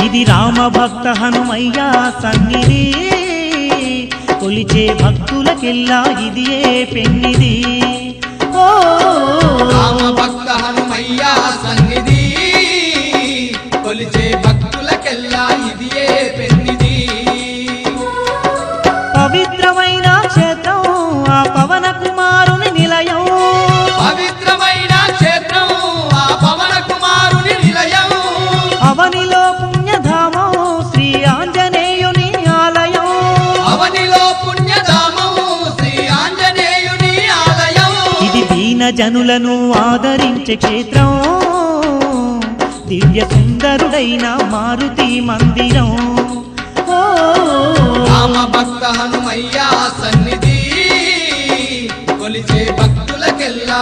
ఇది రామ భక్త హనుమయ్య సన్నిధి కొలిచే భక్తులకెల్లా ఇదియే పెన్నిది ఓ రామ భక్త హనుమయ్య సన్నిధి కొలిచే భక్తులకెల్లా ఇదియే పెన్నిది పవిత్రమైన క్షేత్రం ఆ పవన కుమారుని నిలయం పవిత్రమైన క్షేత్రం ఆ పవన కుమారుని నిలయం అవనిలో పుణ్యధామం శ్రీ ఆంజనేయుని ఆలయం అవనిలో పుణ్యధామం శ్రీ ఆంజనేయుని ఆలయం ఇది దీన జనులను ఆదరించే క్షేత్రం దివ్య సుందరుడైన మారుతి మందిరం ఓ రామ భక్త హనుమయ్య సన్నిధి కొలిచే భక్తులకెల్లా